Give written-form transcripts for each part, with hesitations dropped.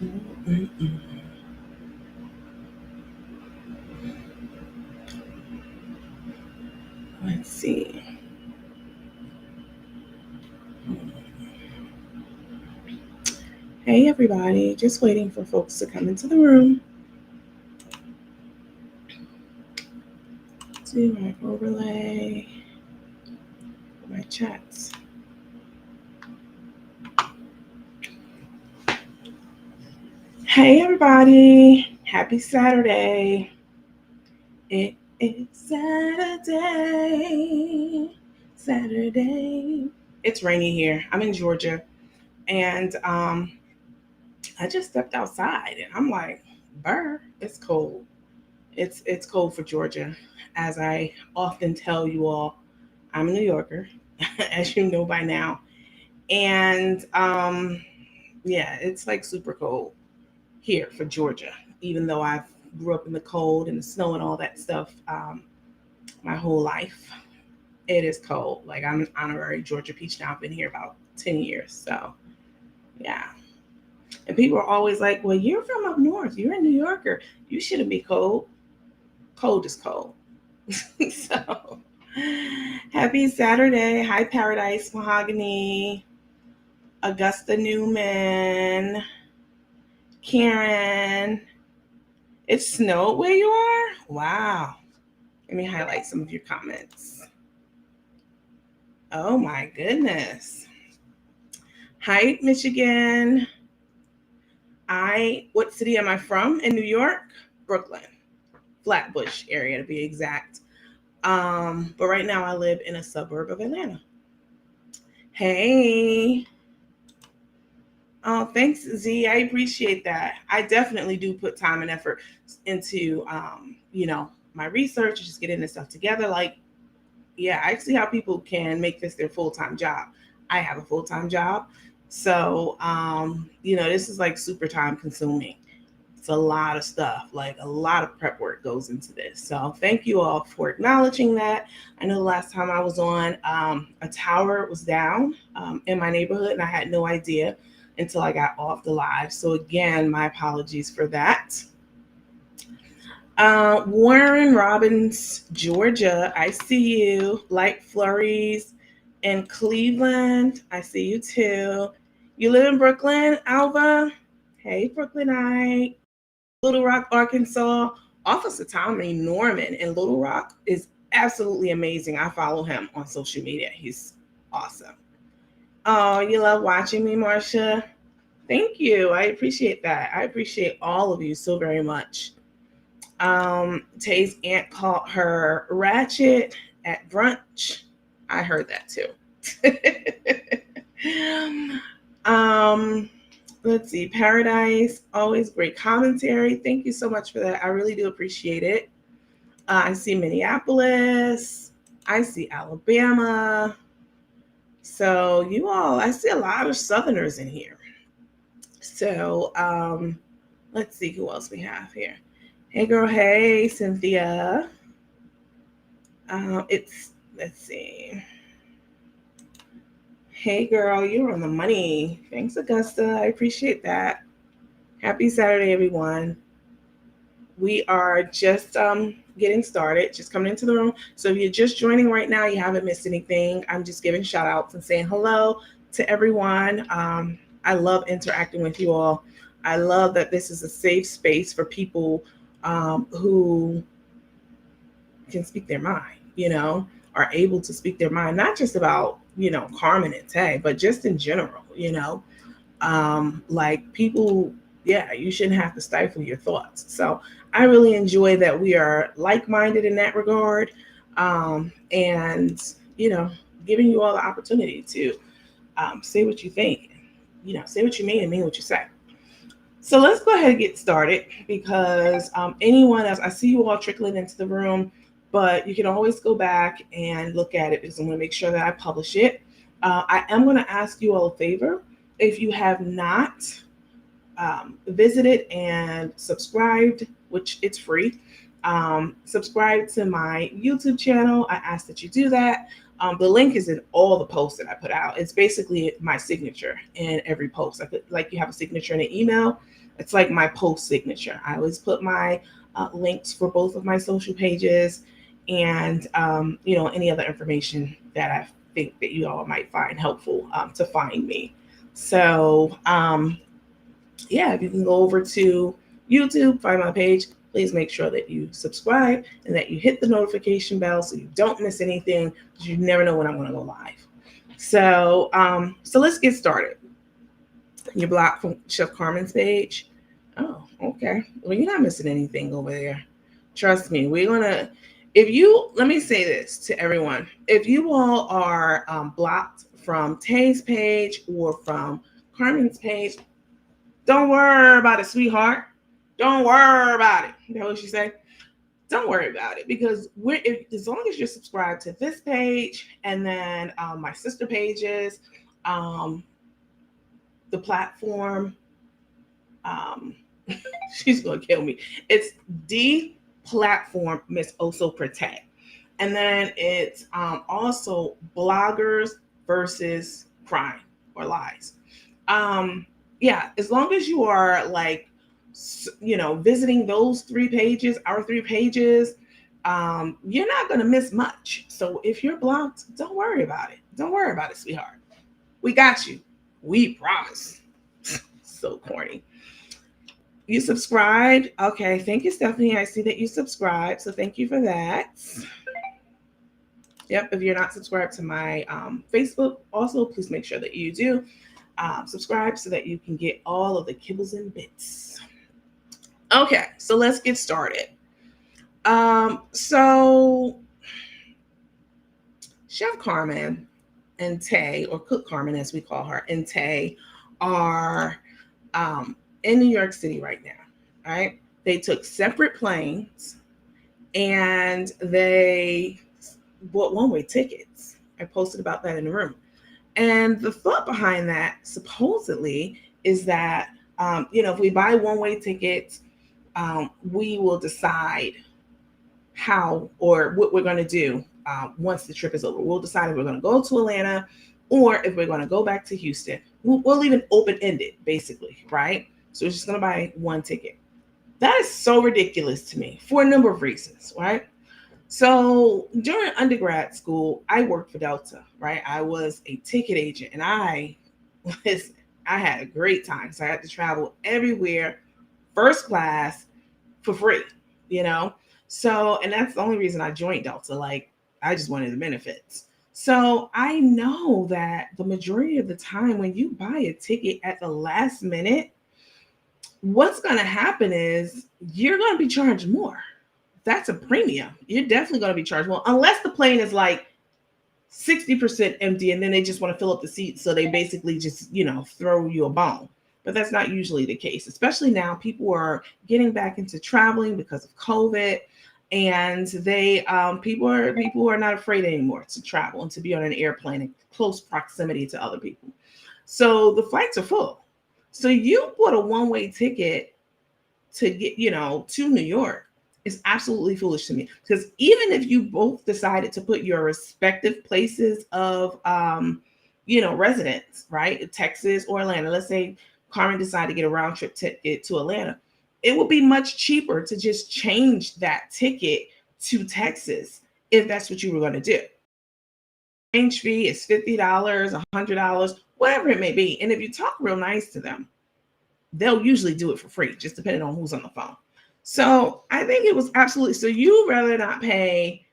Mm-mm-mm. Let's see. Hey, everybody. Just waiting for folks to come into the room. Do my overlay, my chats. Hey, everybody. Happy Saturday. It is Saturday. Saturday. It's rainy here. I'm in Georgia. And I just stepped outside and I'm like, burr, it's cold. It's cold for Georgia. As I often tell you all, I'm a New Yorker, as you know by now. And yeah, it's like super cold here for Georgia, even though I grew up in the cold and the snow and all that stuff my whole life. It is cold. Like I'm an honorary Georgia peach now. I've been here about 10 years. So yeah. And people are always like, well, you're from up north. You're a New Yorker. You shouldn't be cold. Cold is cold. So happy Saturday. Hi, Paradise Mahogany, Augusta Newman, Karen. It snowed where you are? Wow. Let me highlight some of your comments. Oh my goodness. Hi, Michigan. What city am I from in New York? Brooklyn, Flatbush area to be exact. But right now I live in a suburb of Atlanta. Hey. Oh, thanks, Z. I appreciate that. I definitely do put time and effort into, my research, just getting this stuff together. Like, yeah, I see how people can make this their full-time job. I have a full-time job. So, this is like super time consuming. It's a lot of stuff, like a lot of prep work goes into this. So thank you all for acknowledging that. I know the last time I was on, a tower was down in my neighborhood, and I had no idea until I got off the live. So again, my apologies for that. Warren Robbins, Georgia, I see you. Light flurries in Cleveland, I see you too. You live in Brooklyn, Alva? Hey, Brooklynite. Little Rock, Arkansas. Officer Tommy Norman in Little Rock is absolutely amazing. I follow him on social media. He's awesome. Oh, you love watching me, Marcia? Thank you. I appreciate that. I appreciate all of you so very much. Tay's aunt called her ratchet at brunch. I heard that too. um, let's see. Paradise, always great commentary. Thank you so much for that. I really do appreciate it. I see Minneapolis. I see Alabama. So you all, I see a lot of Southerners in here. So let's see who else we have here. Hey girl, hey Cynthia. Let's see. Hey girl, you're on the money. Thanks, Augusta. I appreciate that. Happy Saturday, everyone. We are just getting started, just coming into the room. So if you're just joining right now, you haven't missed anything. I'm just giving shout outs and saying hello to everyone. I love interacting with you all. I love that this is a safe space for people who can speak their mind, are able to speak their mind, not just about, Carmen and Tay, but just in general, like people, yeah, you shouldn't have to stifle your thoughts. So I really enjoy that we are like-minded in that regard. And, giving you all the opportunity to say what you think, say what you mean and mean what you say. So let's go ahead and get started because anyone else, I see you all trickling into the room, but you can always go back and look at it because I'm going to make sure that I publish it. I am going to ask you all a favor. If you have not visited and subscribed, which it's free, subscribe to my YouTube channel. I ask that you do that. The link is in all the posts that I put out. It's basically my signature in every post. I put, like you have a signature in an email, it's like my post signature. I always put my links for both of my social pages, and any other information that I think that you all might find helpful to find me. So yeah, if you can go over to YouTube, find my page, please make sure that you subscribe and that you hit the notification bell so you don't miss anything, because you never know when I'm going to go live. So let's get started. You're blocked from Chef Carmen's page. Oh, okay. Well, you're not missing anything over there. Trust me. Let me say this to everyone. If you all are blocked from Tay's page or from Carmen's page, don't worry about it, sweetheart. Don't worry about it. You know what she say? Don't worry about it, because as long as you're subscribed to this page and then my sister pages, the platform, um, she's gonna kill me. It's the platform Miss Oso Protect, and then it's also bloggers versus crime or lies. Yeah, as long as you are visiting those our 3 pages, you're not going to miss much. So if you're blocked, don't worry about it. Don't worry about it, sweetheart. We got you. We promise. So corny. You subscribed? Okay, thank you, Stephanie. I see that you subscribed, so thank you for that. Yep, if you're not subscribed to my Facebook, also please make sure that you do subscribe so that you can get all of the kibbles and bits. Okay, so let's get started. So Chef Carmen and Tay, or Cook Carmen as we call her, and Tay are in New York City right now, right? They took separate planes and they bought one-way tickets. I posted about that in the room. And the thought behind that, supposedly, is that, if we buy one-way tickets, we will decide how or what we're going to do once the trip is over. We'll decide if we're going to go to Atlanta or if we're going to go back to Houston. We'll leave it open-ended, basically, right? So we're just going to buy one ticket. That is so ridiculous to me for a number of reasons, right? So during undergrad school, I worked for Delta, right? I was a ticket agent, and I had a great time. So I had to travel everywhere, first class, for free, So, and that's the only reason I joined Delta. Like, I just wanted the benefits. So I know that the majority of the time when you buy a ticket at the last minute, what's going to happen is you're going to be charged more. That's a premium. You're definitely going to be charged more, unless the plane is like 60% empty and then they just want to fill up the seats. So they basically just, throw you a bone. But that's not usually the case, especially now. People are getting back into traveling because of COVID, and people are not afraid anymore to travel and to be on an airplane in close proximity to other people. So the flights are full. So you bought a one-way ticket to get, to New York. Is absolutely foolish to me, because even if you both decided to put your respective places of residence, right, Texas or Atlanta, let's say Carmen decided to get a round trip ticket to Atlanta, it would be much cheaper to just change that ticket to Texas if that's what you were going to do. Change fee is $50, $100, whatever it may be, and if you talk real nice to them, they'll usually do it for free, just depending on who's on the phone. So I think it was absolutely, so you'd rather not pay,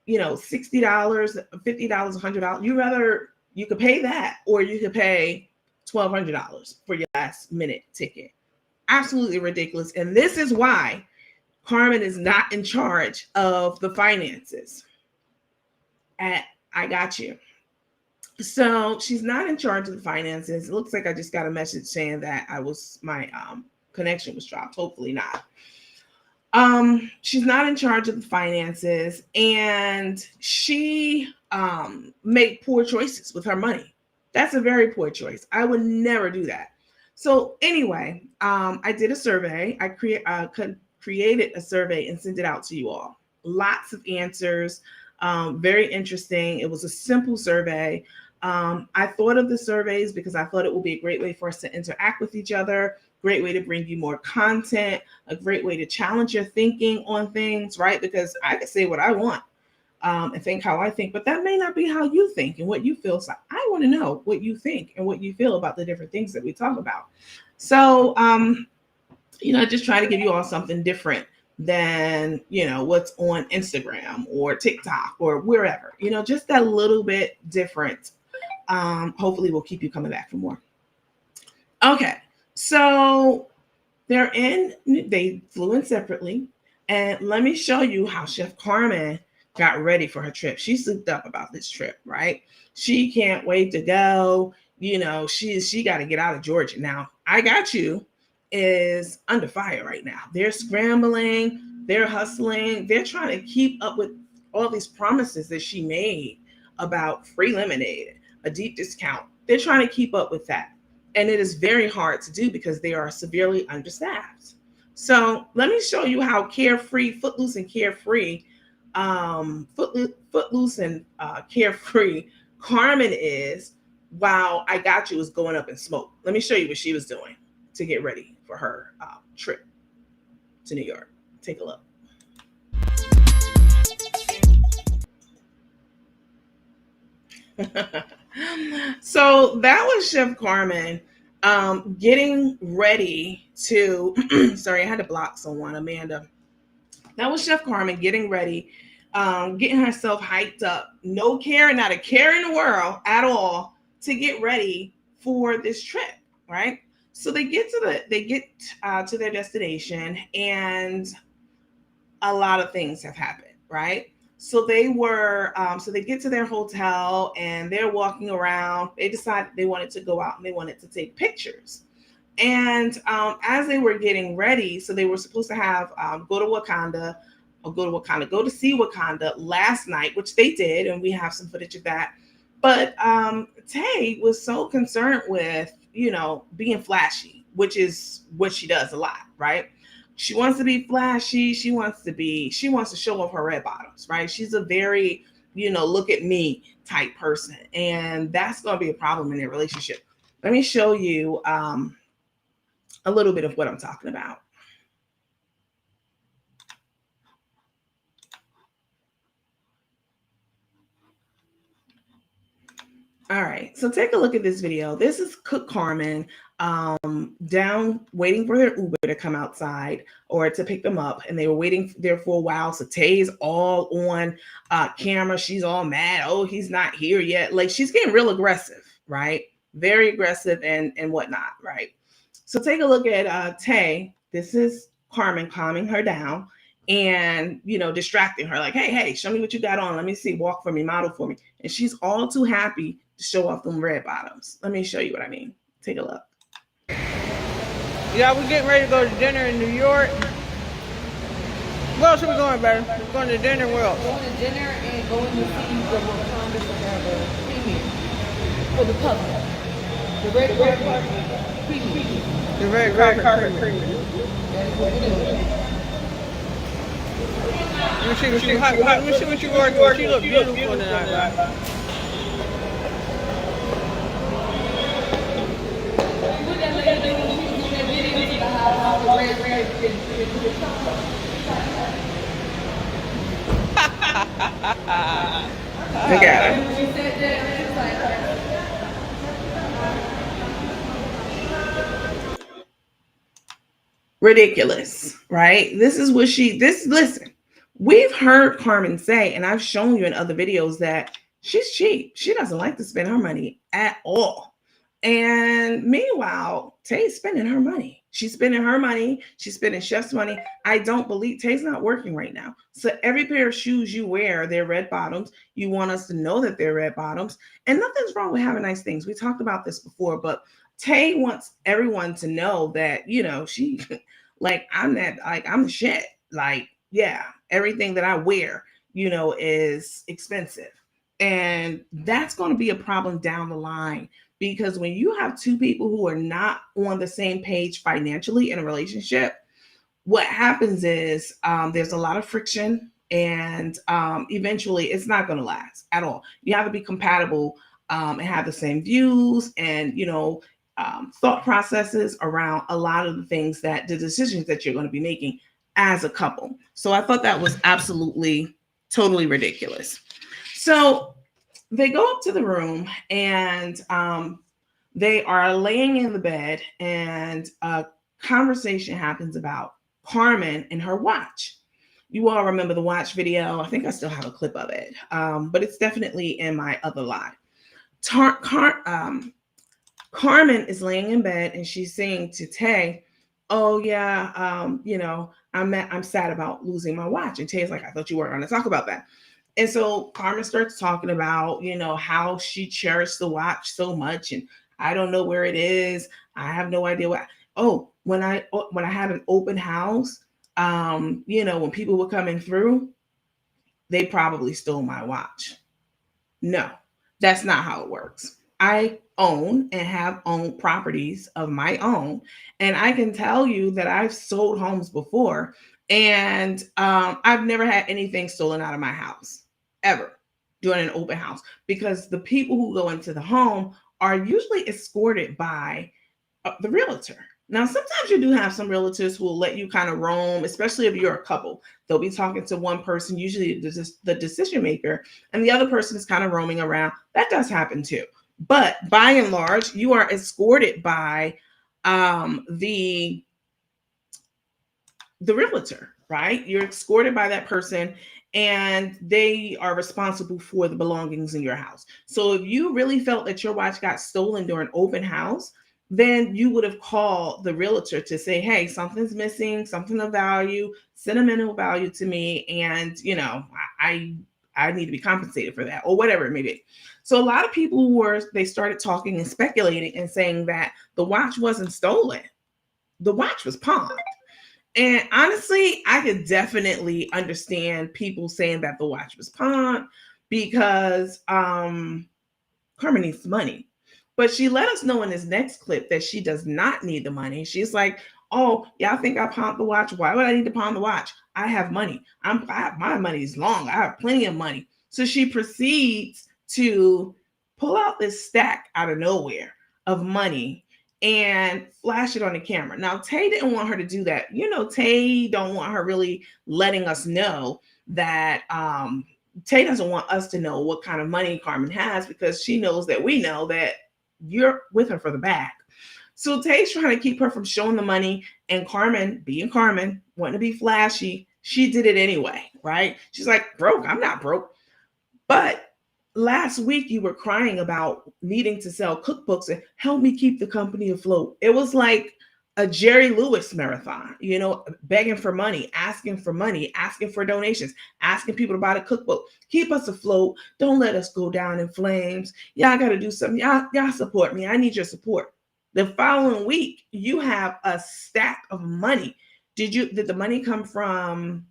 $60, $50, $100. You could pay that, or you could pay $1,200 for your last minute ticket. Absolutely ridiculous. And this is why Carmen is not in charge of the finances I got you. So she's not in charge of the finances. It looks like I just got a message saying that my connection was dropped. Hopefully not. She's not in charge of the finances, and she made poor choices with her money. That's a very poor choice. I would never do that. So anyway, I did a survey. I created a survey and sent it out to you all. Lots of answers. Very interesting. It was a simple survey. I thought of the surveys because I thought it would be a great way for us to interact with each other, great way to bring you more content, a great way to challenge your thinking on things, right? Because I can say what I want and think how I think, but that may not be how you think and what you feel. So I want to know what you think and what you feel about the different things that we talk about. So, just try to give you all something different than, what's on Instagram or TikTok or wherever, just that little bit different. Hopefully will keep you coming back for more. Okay. So they flew in separately. And let me show you how Chef Carmen got ready for her trip. She's souped up about this trip, right? She can't wait to go. She got to get out of Georgia. Now, I Got You is under fire right now. They're scrambling, they're hustling, they're trying to keep up with all these promises that she made about free lemonade, a deep discount. They're trying to keep up with that. And it is very hard to do because they are severely understaffed. So let me show you how carefree, footloose and carefree, footloose and carefree Carmen is, while I Got You is going up in smoke. Let me show you what she was doing to get ready for her trip to New York. Take a look. So that was Chef Carmen getting ready to, sorry, I had to block someone, Amanda. That was Chef Carmen getting ready, getting herself hyped up. No care, not a care in the world at all to get ready for this trip, right? So they get to their destination, and a lot of things have happened, right? So they get to their hotel and they're walking around. They decided they wanted to go out and they wanted to take pictures. And as they were getting ready, so they were supposed to have go to see Wakanda last night, which they did, and we have some footage of that. But Tay was so concerned with, being flashy, which is what she does a lot, right? She wants to be flashy. She wants to show off her red bottoms, right? She's a very, look at me type person. And that's going to be a problem in their relationship. Let me show you a little bit of what I'm talking about. All right, so take a look at this video. This is Cook Carmen down waiting for their Uber to come outside or to pick them up, and they were waiting there for a while. So Tay's all on camera. She's all mad. Oh, he's not here yet. Like, she's getting real aggressive, right? Very aggressive and whatnot, right? So take a look at Tay. This is Carmen calming her down and, distracting her, like, hey, show me what you got on. Let me see, walk for me, model for me. And she's all too happy to show off them red bottoms. Let me show you what I mean. Take a look. Yeah, we're getting ready to go to dinner in New York. Where else are we going, baby? We're going to dinner. Where else? Going to dinner and going to see the Wakanda Forever premiere for the public. The red carpet premiere. The red carpet premiere. That is what we're doing. Let me see what you working with. She look beautiful tonight, right? Look at her. Ridiculous, right? Listen, we've heard Carmen say, and I've shown you in other videos, that she's cheap. She doesn't like to spend her money at all. And meanwhile, Tay's spending her money. She's spending her money. She's spending Chef's money. I don't believe Tay's not working right now. So every pair of shoes you wear, they're red bottoms. You want us to know that they're red bottoms. And nothing's wrong with having nice things. We talked about this before, but Tay wants everyone to know that, she like, I'm the shit. Like, yeah, everything that I wear, is expensive. And that's going to be a problem down the line. Because when you have two people who are not on the same page financially in a relationship, what happens is there's a lot of friction, And eventually it's not going to last at all. You have to be compatible, and have the same views and, thought processes around a lot of the things that the decisions that you're going to be making as a couple. So I thought that was absolutely totally ridiculous. So they go up to the room, and they are laying in the bed, and a conversation happens about Carmen and her watch. You all remember the watch video? I think I still have a clip of it, but it's definitely in my other live. Carmen is laying in bed, and she's saying to Tay, "Oh yeah, I'm sad about losing my watch." And Tay's like, "I thought you weren't going to talk about that." And so Carmen starts talking about, how she cherished the watch so much, and I don't know where it is. I have no idea what. Oh, when I had an open house, when people were coming through, they probably stole my watch. No, that's not how it works. I own and have owned properties of my own. And I can tell you that I've sold homes before, and I've never had anything stolen out of my house ever during an open house, because the people who go into the home are usually escorted by the realtor. Now, sometimes you do have some realtors who will let you kind of roam, especially if you're a couple. They'll be talking to one person, usually the decision maker, and the other person is kind of roaming around. That does happen too. But by and large, you are escorted by the realtor, right? You're escorted by that person, and they are responsible for the belongings in your house. So if you really felt that your watch got stolen during open house, then you would have called the realtor to say, "Hey, something's missing, something of value, sentimental value to me, and I need to be compensated for that," or whatever it may be. So a lot of people they started talking and speculating and saying that the watch wasn't stolen. The watch was pawned. And honestly, I could definitely understand people saying that the watch was pawned, because Carmen needs money. But she let us know in this next clip that she does not need the money. She's like, "Oh, y'all think I pawned the watch? Why would I need to pawn the watch? I have money. My money is long. I have plenty of money." So she proceeds to pull out this stack out of nowhere of money and flash it on the camera. Now, Tay didn't want her to do that. Tay don't want her really letting us know that Tay doesn't want us to know what kind of money Carmen has, because she knows that we know that you're with her for the bag. So Tay's trying to keep her from showing the money, and Carmen, being Carmen, wanting to be flashy, she did it anyway, right? She's like, "Broke? I'm not broke." But last week you were crying about needing to sell cookbooks and help me keep the company afloat. It was like a Jerry Lewis marathon, begging for money, asking for donations, asking people to buy the cookbook. "Keep us afloat. Don't let us go down in flames. Y'all got to do something. Y'all support me. I need your support." The following week, you have a stack of money. Did the money come from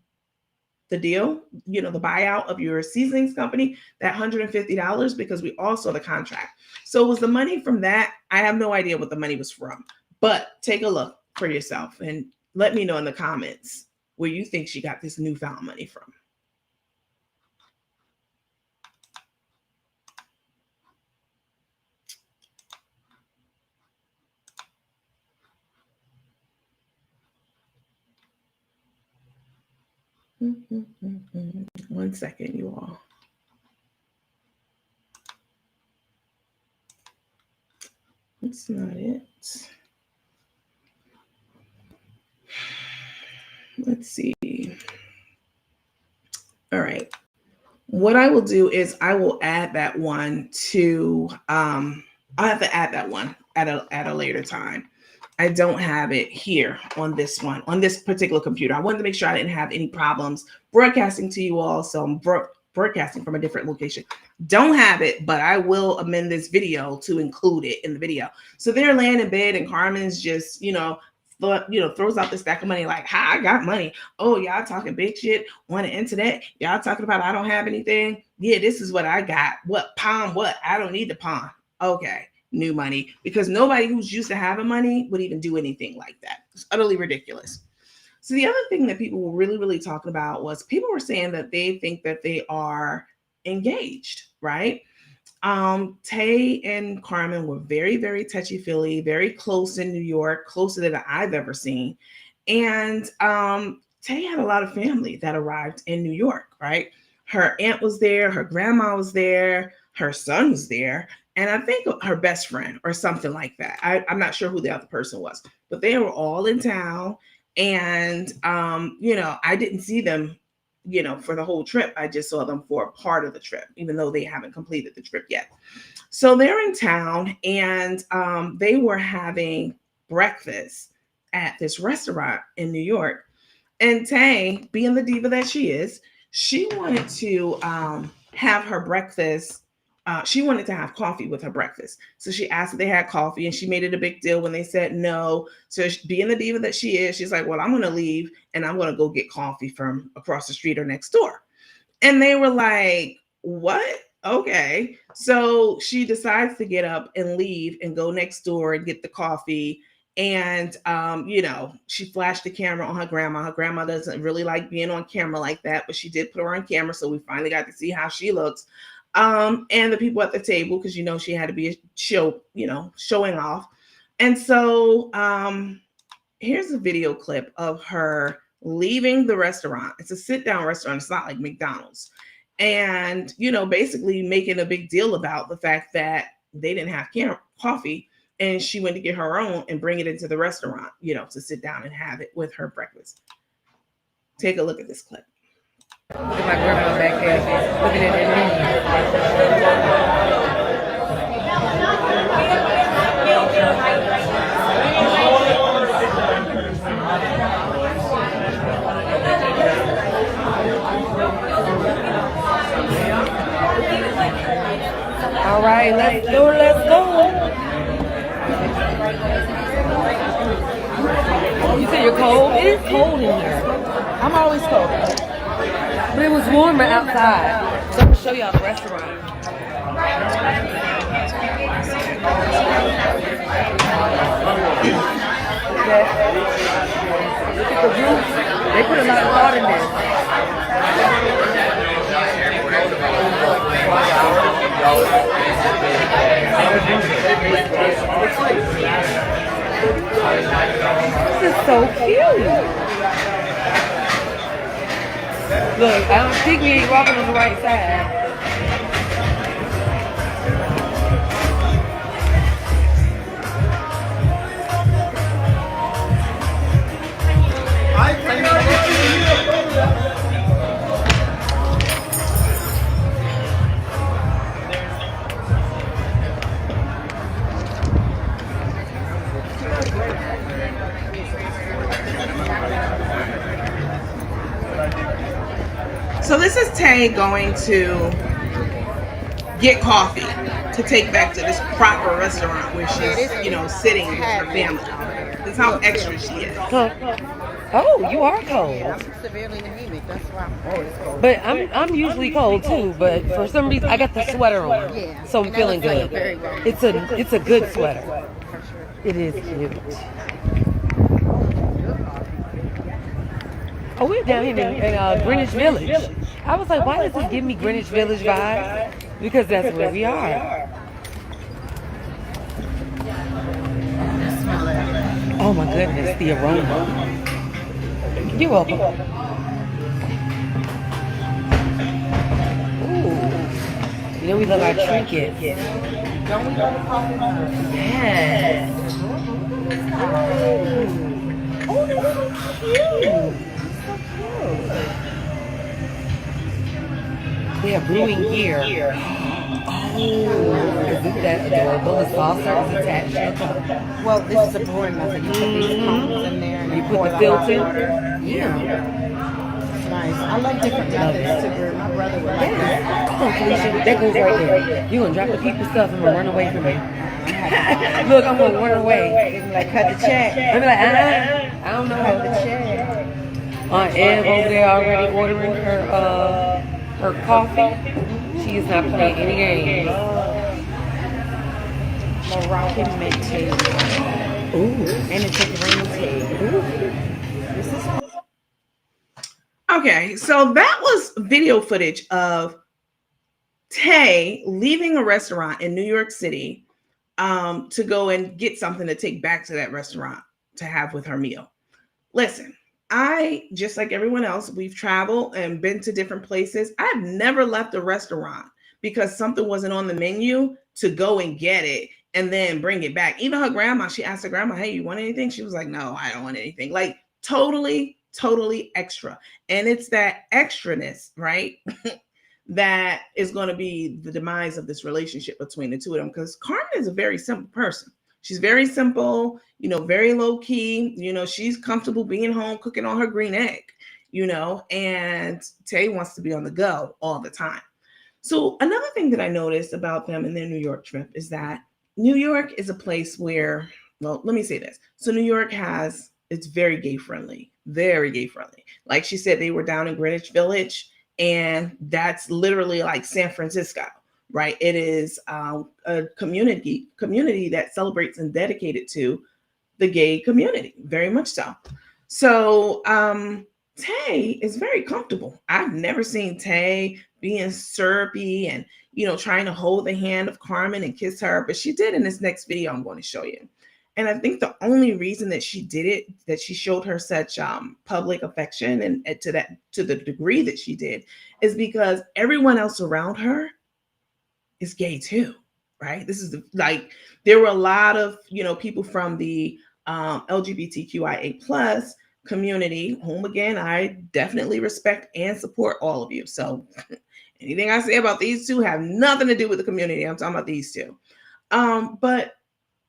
the deal, the buyout of your seasonings company, that $150? Because we all saw the contract. So was the money from that? I have no idea what the money was from, but take a look for yourself and let me know in the comments where you think she got this newfound money from. One second, you all. That's not it. Let's see. All right. What I will do is I will add that one to I'll have to add that one at a later time. I don't have it here on this particular computer. I wanted to make sure I didn't have any problems broadcasting to you all, so I'm broadcasting from a different location. Don't have it, but I will amend this video to include it in the video. So they're laying in bed, and Carmen's just, throws out the stack of money like, "Ha, I got money. Oh, y'all talking big shit on the internet. Y'all talking about I don't have anything. Yeah, this is what I got. What, pawn what? I don't need to pawn." Okay, new money, because nobody who's used to having money would even do anything like that. It's utterly ridiculous. So the other thing that people were really, really talking about was people were saying that they think that they are engaged, right? Tay and Carmen were very, very touchy feely, very close in New York, closer than I've ever seen. And Tay had a lot of family that arrived in New York, right? Her aunt was there, her grandma was there, her son was there, and I think her best friend or something like that. I'm not sure who the other person was, but they were all in town. And, I didn't see them, for the whole trip. I just saw them for a part of the trip, even though they haven't completed the trip yet. So they're in town and they were having breakfast at this restaurant in New York. And Tay, being the diva that she is, she wanted to have her breakfast. She wanted to have coffee with her breakfast. So she asked if they had coffee and she made it a big deal when they said no. So being the diva that she is, she's like, well, I'm going to leave and I'm going to go get coffee from across the street or next door. And they were like, what? Okay. So she decides to get up and leave and go next door and get the coffee. And, she flashed the camera on her grandma. Her grandma doesn't really like being on camera like that, but she did put her on camera. So we finally got to see how she looks. And the people at the table, because, she had to be a show, showing off. And so here's a video clip of her leaving the restaurant. It's a sit down restaurant. It's not like McDonald's. And, basically making a big deal about the fact that they didn't have coffee. And she went to get her own and bring it into the restaurant, to sit down and have it with her breakfast. Take a look at this clip. Look at my grandma back there looking at that. All right, let's go, let's go. You said you're cold? It is cold in here. I'm always cold. But it was warmer outside. So I'm going to show y'all the restaurant. Okay. Look at the roof. They put a lot of thought in this. This is so cute. Look, I don't think we ain't walking on the right side. So this is Tay going to get coffee to take back to this proper restaurant where she's, sitting with her family. That's how extra she is. Oh, you are cold. I'm severely anemic. That's why I'm cold. But I'm usually cold too. But for some reason, I got the sweater on, Yeah. so I'm feeling good. It's a good sweater. For sure. It is cute. Oh, we're down here in Greenwich Village. I was like, why does this give me Greenwich Village vibes? Because that's where we are. Oh my goodness, the aroma. You're welcome. Ooh. We love our trinkets. Don't we love the coffee? Yes. Oh, that's so cute. They have brewing gear. Oh, isn't that adorable? The saucer is attached to the cup. Well, this is a brewing method. You put these pumps in there and You put the filter? Yeah. It's nice. I like different methods to brew. My brother would like that. Oh, Felicia, that goes right there. You're going to drop the people stuff and run away from me. Look, I'm going to run away. Like, cut the check. I'm like, I don't know. Cut the check. Aunt Ev over there already ordering her coffee. She is not playing any games. Moroccan mint tea. Ooh. And it's a green tea. Ooh. This is Okay, so that was video footage of Tay leaving a restaurant in New York City to go and get something to take back to that restaurant to have with her meal. Listen, I, just like everyone else, we've traveled and been to different places. I've never left a restaurant because something wasn't on the menu to go and get it and then bring it back. Even her grandma, she asked her grandma, "Hey, you want anything?" She was like, "No, I don't want anything." Like totally, totally extra. And it's that extraness, right? That is going to be the demise of this relationship between the two of them, because Carmen is a very simple person. She's very simple, very low key. She's comfortable being home cooking on her green egg, and Tay wants to be on the go all the time. So another thing that I noticed about them in their New York trip is that New York is a place where, well, let me say this. So New York it's very gay friendly, very gay friendly. Like she said, they were down in Greenwich Village, and that's literally like San Francisco, right? It is a community that celebrates and dedicated to the gay community, very much so. So Tay is very comfortable. I've never seen Tay being syrupy and trying to hold the hand of Carmen and kiss her, but she did in this next video I'm going to show you. And I think the only reason that she did it, that she showed her such public affection and to the degree that she did, is because everyone else around her is gay too, right? This is like there were a lot of people from the LGBTQIA plus community, whom again I definitely respect and support all of you. So anything I say about these two have nothing to do with the community. I'm talking about these two. But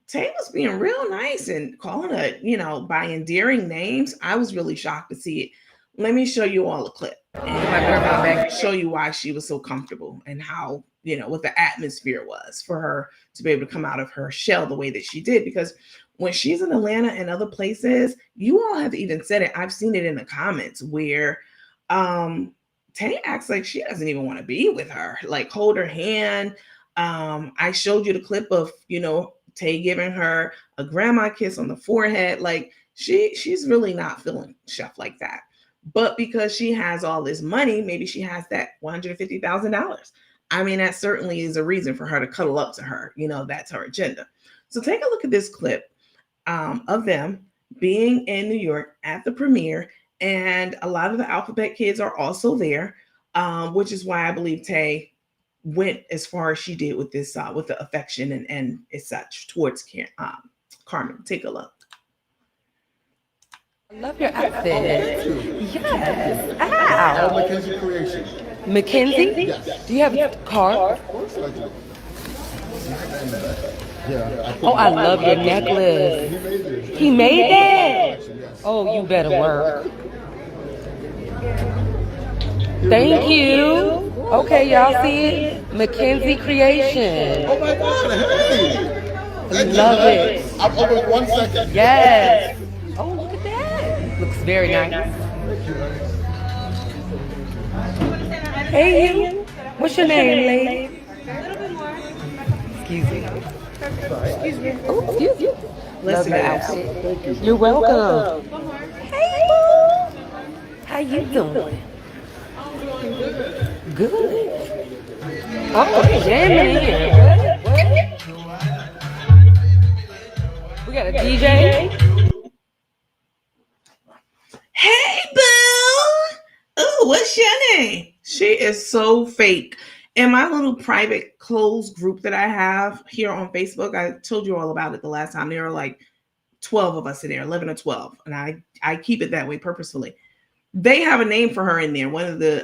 Tay was being real nice and calling her, by endearing names. I was really shocked to see it. Let me show you all a clip and show you why she was so comfortable and how, what the atmosphere was for her to be able to come out of her shell the way that she did. Because when she's in Atlanta and other places, you all have even said it. I've seen it in the comments where Tay acts like she doesn't even want to be with her, like hold her hand. I showed you the clip of, Tay giving her a grandma kiss on the forehead. Like she's really not feeling Chef like that. But because she has all this money, maybe she has that $150,000. I mean, that certainly is a reason for her to cuddle up to her. That's her agenda. So take a look at this clip of them being in New York at the premiere. And a lot of the Alphabet kids are also there, which is why I believe Tay went as far as she did with this, with the affection and as such towards Carmen. Take a look. I love your outfit. Yes. Ow. Mackenzie creation. Mackenzie? Yes. Do you have a car? Of course I do. Yeah. Oh, I love your necklace. He made it. He made that? Yes. Oh, you better work. Thank you. Okay, y'all see it? Mackenzie creation. Oh my God! Hey. Love it. I'm over 1 second. Yes. Oh, look at that. Looks very nice. Hey, you. What's your name, lady? Excuse me. Oh, excuse you. Love your outfit. You're welcome. Hey, boo. How you doing? Good. Oh, jamming in here. What? We got a DJ. Hey, boo. Oh, what's your name? She is so fake. In my little private closed group that I have here on Facebook, I told you all about it the last time. There are like 12 of us in there, 11 or 12. And I keep it that way purposefully. They have a name for her in there. One of the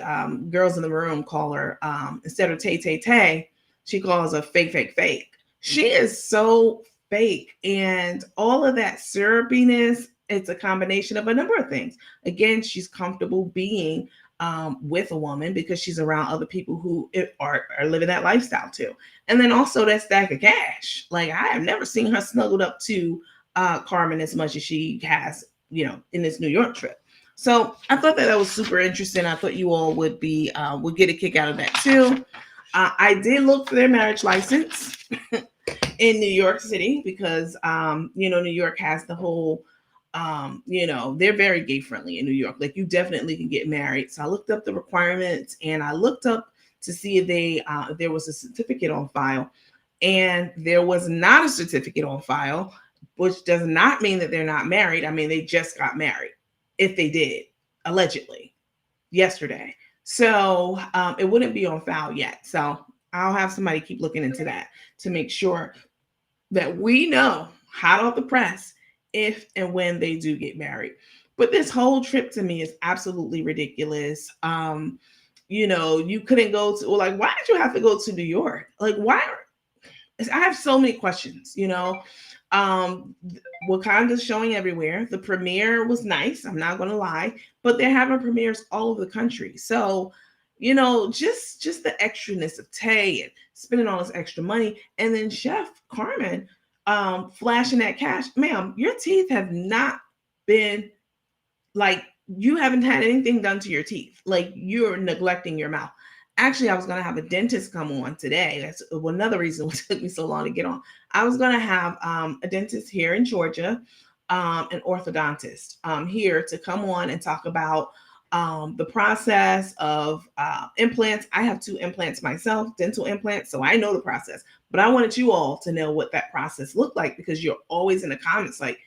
girls in the room call her, instead of Tay Tay Tay, she calls her fake, fake, fake. She is so fake. And all of that syrupiness, it's a combination of a number of things. Again, she's comfortable being with a woman because she's around other people who are living that lifestyle too. And then also that stack of cash. Like I have never seen her snuggled up to Carmen as much as she has, in this New York trip. So I thought that was super interesting. I thought you all would get a kick out of that too. I did look for their marriage license in New York City because, New York has the whole They're very gay friendly in New York. Like you definitely can get married. So I looked up the requirements and I looked up to see if there was a certificate on file, and there was not a certificate on file, which does not mean that they're not married. I mean, they just got married, if they did, allegedly, yesterday. So it wouldn't be on file yet. So I'll have somebody keep looking into that to make sure that we know hot off the press if and when they do get married. But this whole trip to me is absolutely ridiculous. You couldn't go to, well, like, why did you have to go to New York? Like, why? I have so many questions. Um, Wakanda's showing everywhere. The premiere was nice. I'm not going to lie, but they're having premieres all over the country. So, just the extraness of Tay and spending all this extra money, and then Chef Carmen, flashing that cash, ma'am. Your teeth have not been like you haven't had anything done to your teeth. Like you're neglecting your mouth. Actually, I was going to have a dentist come on today. That's another reason it took me so long to get on. I was going to have a dentist here in Georgia, an orthodontist here to come on and talk about the process of implants. I have 2 implants myself, dental implants, so I know the process. But I wanted you all to know what that process looked like because you're always in the comments like,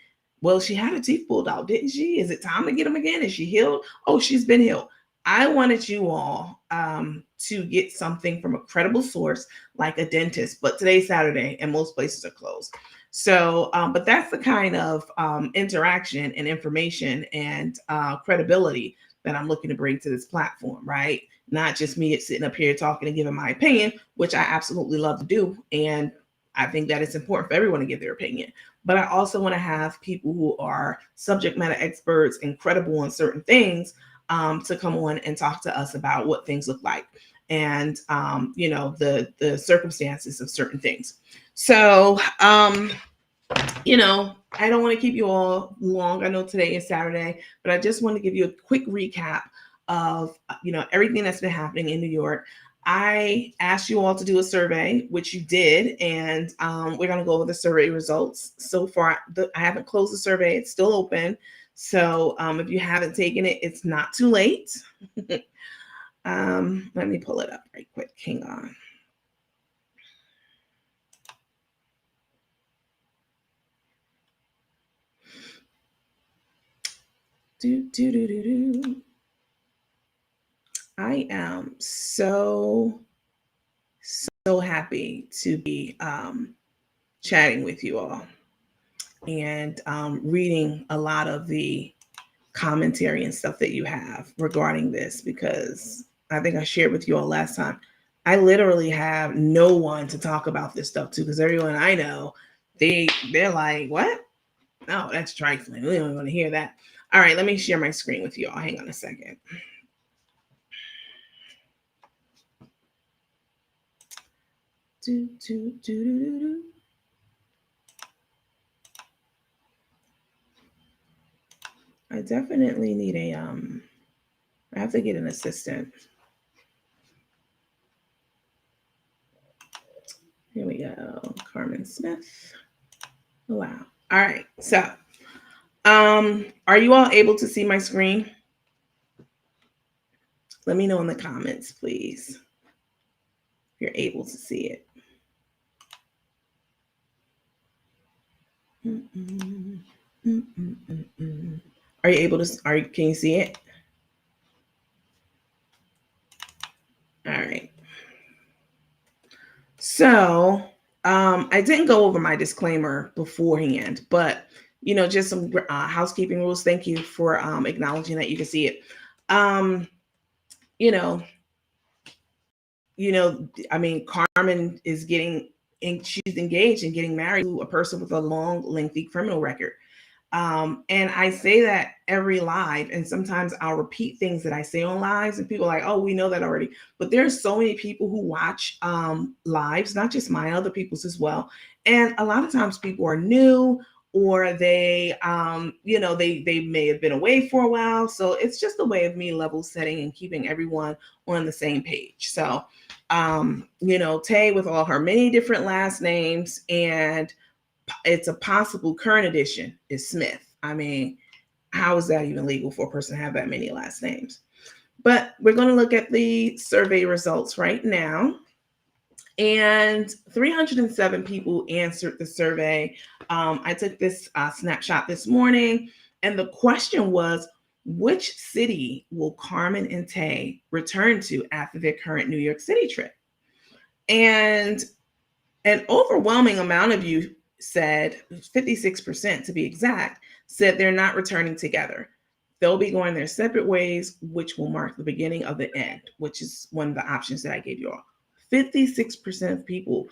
well, she had her teeth pulled out, didn't she? Is it time to get them again? Is she healed? Oh, she's been healed. I wanted you all to get something from a credible source like a dentist, but today's Saturday and most places are closed. So, but that's the kind of interaction and information and credibility that I'm looking to bring to this platform, right? Not just me sitting up here talking and giving my opinion, which I absolutely love to do. And I think that it's important for everyone to give their opinion. But I also want to have people who are subject matter experts and credible on certain things to come on and talk to us about what things look like and the circumstances of certain things. So I don't want to keep you all long. I know today is Saturday, but I just want to give you a quick recap of everything that's been happening in New York. I asked you all to do a survey, which you did, and we're going to go over the survey results. So far, I haven't closed the survey. It's still open. So if you haven't taken it, it's not too late. Let me pull it up right quick. Hang on. I am so happy to be chatting with you all and reading a lot of the commentary and stuff that you have regarding this, because I think I shared with you all last time. I literally have no one to talk about this stuff to, because everyone I know, they're like, what? No, that's trifling. We don't want to hear that. All right, let me share my screen with you all. Hang on a second. I definitely need I have to get an assistant. Here we go. Carmen Smith. Wow. All right. So, are you all able to see my screen? Let me know in the comments, please, if you're able to see it. Are you able to? Can you see it? All right. So, I didn't go over my disclaimer beforehand, but just some housekeeping rules. Thank you for acknowledging that you can see it. I mean, Carmen is she's engaged and getting married to a person with a long, lengthy criminal record. And I say that every live, and sometimes I'll repeat things that I say on lives, and people are like, oh, we know that already. But there's so many people who watch lives, not just mine, other people's as well. And a lot of times people are new, or they may have been away for a while. So it's just a way of me level setting and keeping everyone on the same page. So, Tay with all her many different last names, and it's a possible current edition is Smith. I mean, how is that even legal for a person to have that many last names? But we're going to look at the survey results right now. And 307 people answered the survey. I took this snapshot this morning, and the question was, which city will Carmen and Tay return to after their current New York City trip? And an overwhelming amount of you said, 56% to be exact, said they're not returning together. They'll be going their separate ways, which will mark the beginning of the end, which is one of the options that I gave you all. 56% of people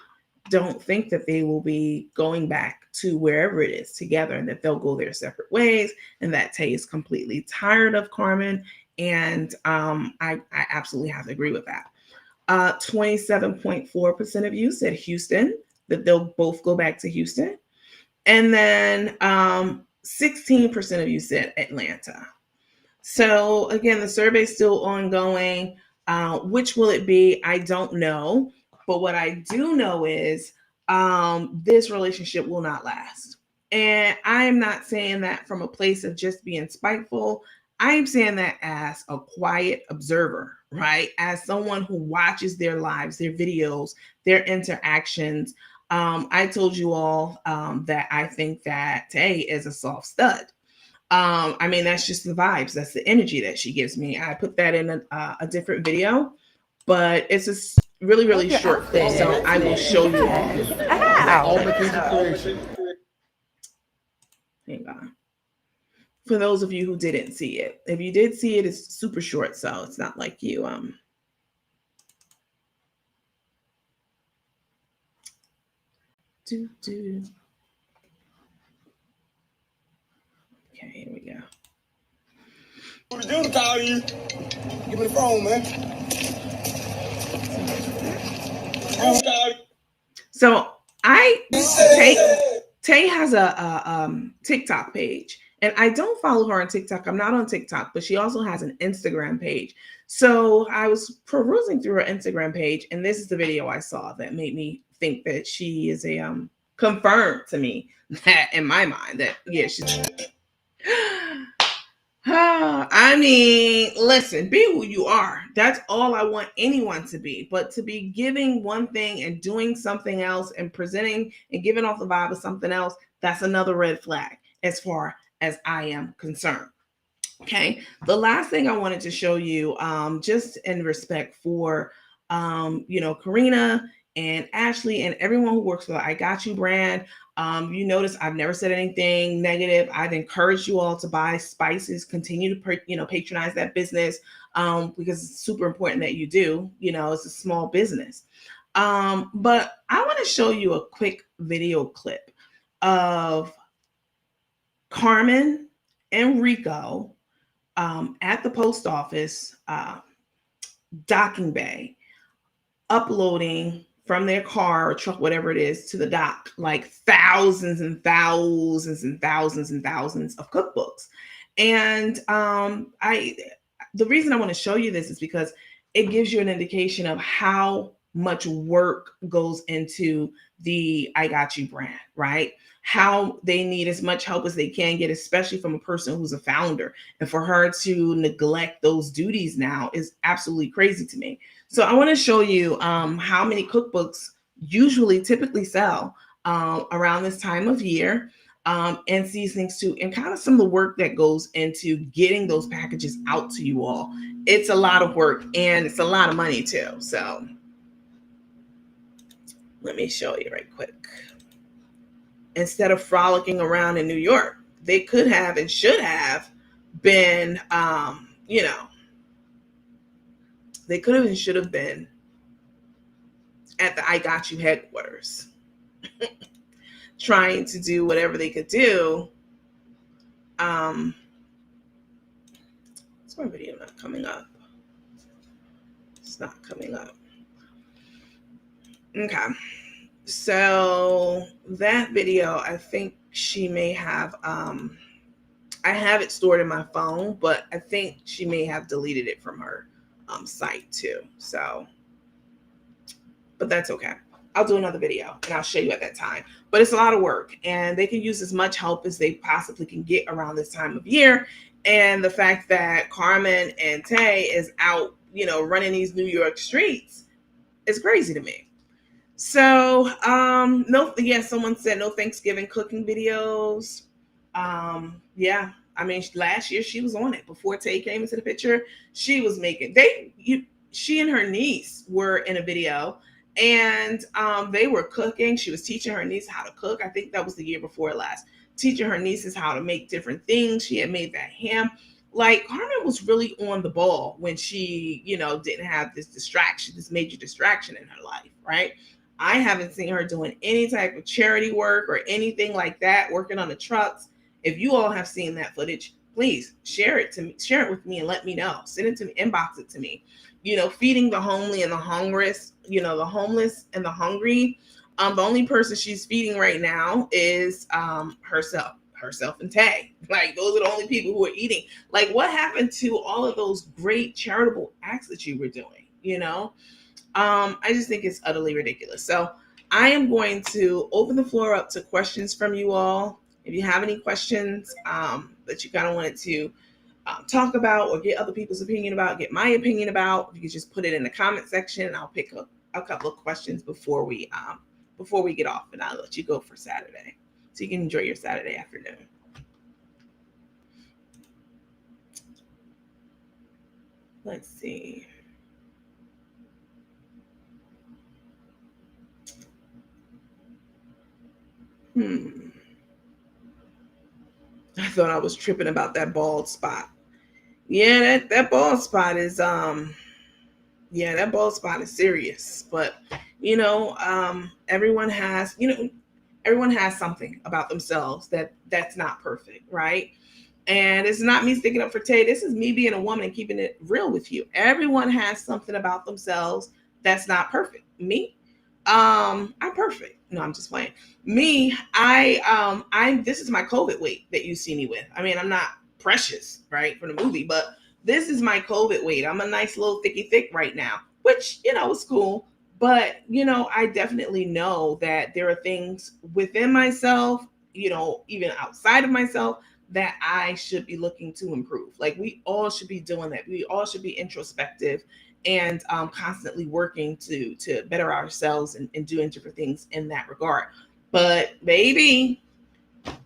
don't think that they will be going back to wherever it is together, and that they'll go their separate ways, and that Tay is completely tired of Carmen. And I absolutely have to agree with that. 27.4% of you said Houston, that they'll both go back to Houston. And then 16% of you said Atlanta. So again, the survey's still ongoing. Which will it be? I don't know. But what I do know is this relationship will not last. And I am not saying that from a place of just being spiteful. I am saying that as a quiet observer, right? As someone who watches their lives, their videos, their interactions. I told you all that I think that Tay is a soft stud. I mean, that's just the vibes. That's the energy that she gives me. I put that in a different video, but it's a really, really short clip. So I will show you all. All Mackenzie creation. Hang on. For those of you who didn't see it, if you did see it, it's super short, so it's not like you Okay, here we go. What to call you? Give me the phone, man. So Tay has a TikTok page, and I don't follow her on TikTok. I'm not on TikTok, but she also has an Instagram page. So I was perusing through her Instagram page, and this is the video I saw that made me think that she is a confirmed to me that in my mind that she's. I mean, listen, be who you are. That's all I want anyone to be. But to be giving one thing and doing something else and presenting and giving off the vibe of something else, that's another red flag as far as I am concerned. Okay. The last thing I wanted to show you, just in respect for, Karina and Ashley and everyone who works for the I Got You brand. You notice I've never said anything negative. I've encouraged you all to buy spices, continue to patronize that business because it's super important that you do. It's a small business. But I want to show you a quick video clip of Carmen and Rico at the post office docking bay, uploading from their car or truck, whatever it is, to the dock, like thousands and thousands and thousands and thousands of cookbooks. And the reason I want to show you this is because it gives you an indication of how much work goes into the I Got You brand, right? How they need as much help as they can get, especially from a person who's a founder. And for her to neglect those duties now is absolutely crazy to me. So I want to show you how many cookbooks typically sell around this time of year, and seasonings too, and kind of some of the work that goes into getting those packages out to you all. It's a lot of work and it's a lot of money too. So let me show you right quick. Instead of frolicking around in New York, they could have and should have been, they could have and should have been at the I Got You headquarters, trying to do whatever they could do. Is my video not coming up? It's not coming up. Okay. So that video, I think she may have, I have it stored in my phone, but I think she may have deleted it from her site too. So, but that's okay. I'll do another video and I'll show you at that time. But it's a lot of work and they can use as much help as they possibly can get around this time of year. And the fact that Carmen and Tay is out, running these New York streets is crazy to me. So, no, yeah, someone said no Thanksgiving cooking videos. Yeah, I mean, last year she was on it before Tay came into the picture. She was making she and her niece were in a video, and they were cooking. She was teaching her niece how to cook. I think that was the year before last. Teaching her nieces how to make different things. She had made that ham. Like Carmen was really on the ball when she, didn't have this distraction, this major distraction in her life, right? I haven't seen her doing any type of charity work or anything like that, working on the trucks. If you all have seen that footage, please share it with me and let me know. Send it to me, inbox it to me. Feeding the homely and the homeless, the homeless and the hungry. The only person she's feeding right now is herself and Tay. Like those are the only people who are eating. Like what happened to all of those great charitable acts that you were doing? I just think it's utterly ridiculous. So I am going to open the floor up to questions from you all. If you have any questions that you kind of wanted to talk about or get other people's opinion about, get my opinion about, you can just put it in the comment section and I'll pick up a couple of questions before we get off, and I'll let you go for Saturday so you can enjoy your Saturday afternoon. Let's see. I thought I was tripping about that bald spot. Yeah, that bald spot is that bald spot is serious. But everyone has something about themselves that's not perfect, right? And it's not me sticking up for Tay. This is me being a woman and keeping it real with you. Everyone has something about themselves that's not perfect. Me, I'm perfect. No, I'm just playing. Me, I'm this is my COVID weight that you see me with. I mean, I'm not precious, right, for the movie, but this is my COVID weight. I'm a nice little thicky thick right now, which, is cool. But, I definitely know that there are things within myself, even outside of myself, that I should be looking to improve. Like we all should be doing that. We all should be introspective and constantly working to better ourselves and doing different things in that regard. But baby,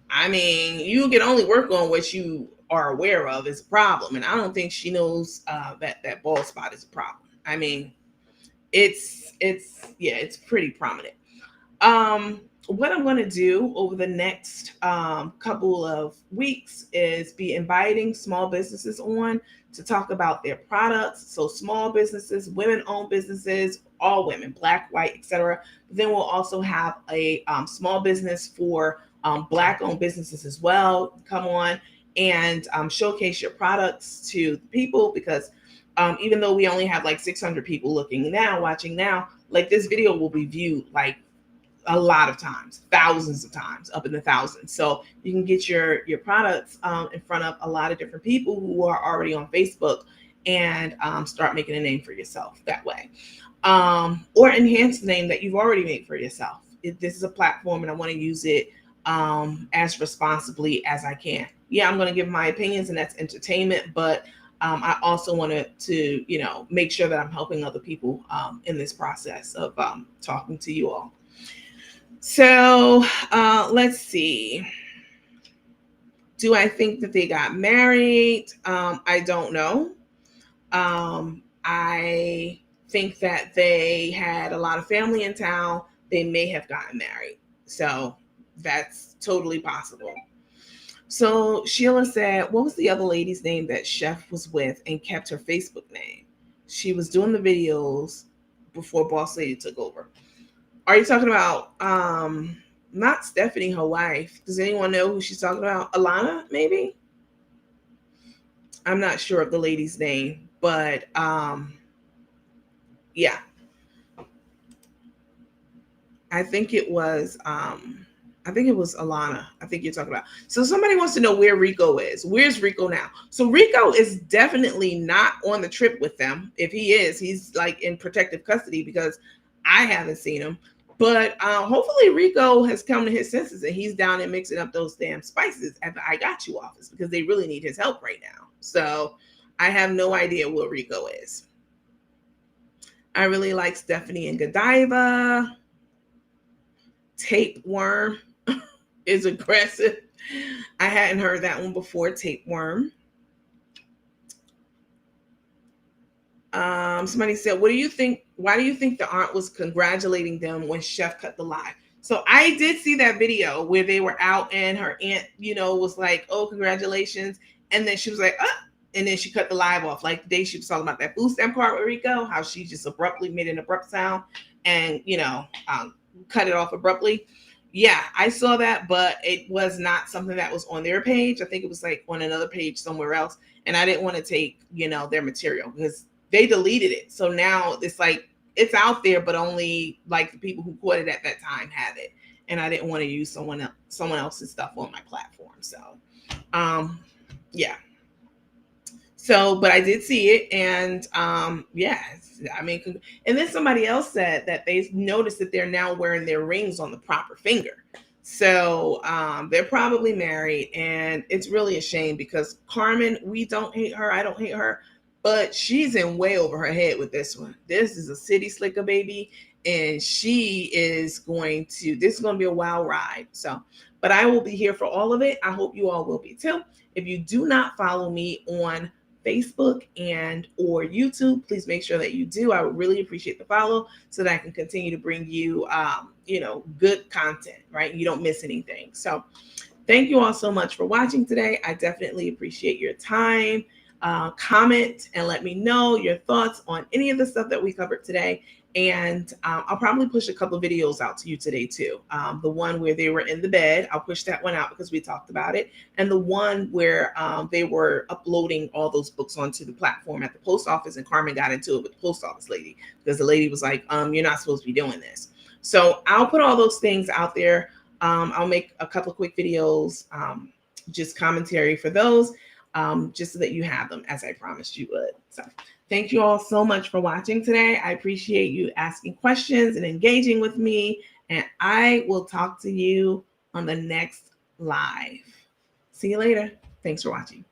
I mean, you can only work on what you are aware of is a problem, and I don't think she knows that bald spot is a problem. I mean, it's pretty prominent. What I'm going to do over the next couple of weeks is be inviting small businesses on to talk about their products. So small businesses, women-owned businesses, all women, Black, white, etc. Then we'll also have a small business for Black-owned businesses as well. Come on and showcase your products to the people, because even though we only have like 600 people watching now, like this video will be viewed like a lot of times, thousands of times, up in the thousands. So you can get your products in front of a lot of different people who are already on Facebook and start making a name for yourself that way. Or enhance the name that you've already made for yourself. This is a platform and I want to use it as responsibly as I can. Yeah, I'm going to give my opinions and that's entertainment, but I also wanted to, make sure that I'm helping other people in this process of talking to you all. So let's see. Do I think that they got married? I don't know. I think that they had a lot of family in town. They may have gotten married. So that's totally possible. So Sheila said, what was the other lady's name that Chef was with and kept her Facebook name? She was doing the videos before Boss Lady took over. Are you talking about not Stephanie, her wife? Does anyone know who she's talking about? Alana, maybe? I'm not sure of the lady's name, but yeah. I think it was Alana. I think you're talking about. So somebody wants to know where Rico is. Where's Rico now? So Rico is definitely not on the trip with them. If he is, he's like in protective custody because I haven't seen him. But hopefully Rico has come to his senses and he's down and mixing up those damn spices at the I Got You office because they really need his help right now. So I have no idea what Rico is. I really like Stephanie and Godiva. Tapeworm is aggressive. I hadn't heard that one before, tapeworm. Somebody said, what do you think? Why do you think the aunt was congratulating them when Chef cut the lie? So I did see that video where they were out and her aunt, was like, oh, congratulations. And then she was like, and then she cut the live off. Like the day she was talking about that food stamp card with Rico, how she just abruptly made an abrupt sound and, cut it off abruptly. Yeah, I saw that, but it was not something that was on their page. I think it was like on another page somewhere else. And I didn't want to take, their material because they deleted it. So now it's like, it's out there, but only like the people who caught it at that time have it. And I didn't want to use someone else's stuff on my platform. So, yeah. So, but I did see it, and and then somebody else said that they noticed that they're now wearing their rings on the proper finger. So they're probably married, and it's really a shame because Carmen, we don't hate her. I don't hate her, but she's in way over her head with this one. This is a city slicker baby, and this is going to be a wild ride. So, but I will be here for all of it. I hope you all will be too. If you do not follow me on Facebook and or YouTube, please make sure that you do. I would really appreciate the follow so that I can continue to bring you, good content, right? You don't miss anything. So thank you all so much for watching today. I definitely appreciate your time. Comment and let me know your thoughts on any of the stuff that we covered today. And I'll probably push a couple of videos out to you today too. The one where they were in the bed, I'll push that one out because we talked about it. And the one where they were uploading all those books onto the platform at the post office, and Carmen got into it with the post office lady because the lady was like, you're not supposed to be doing this. So I'll put all those things out there. I'll make a couple of quick videos, just commentary for those, just so that you have them as I promised you would. So thank you all so much for watching today. I appreciate you asking questions and engaging with me. And I will talk to you on the next live. See you later. Thanks for watching.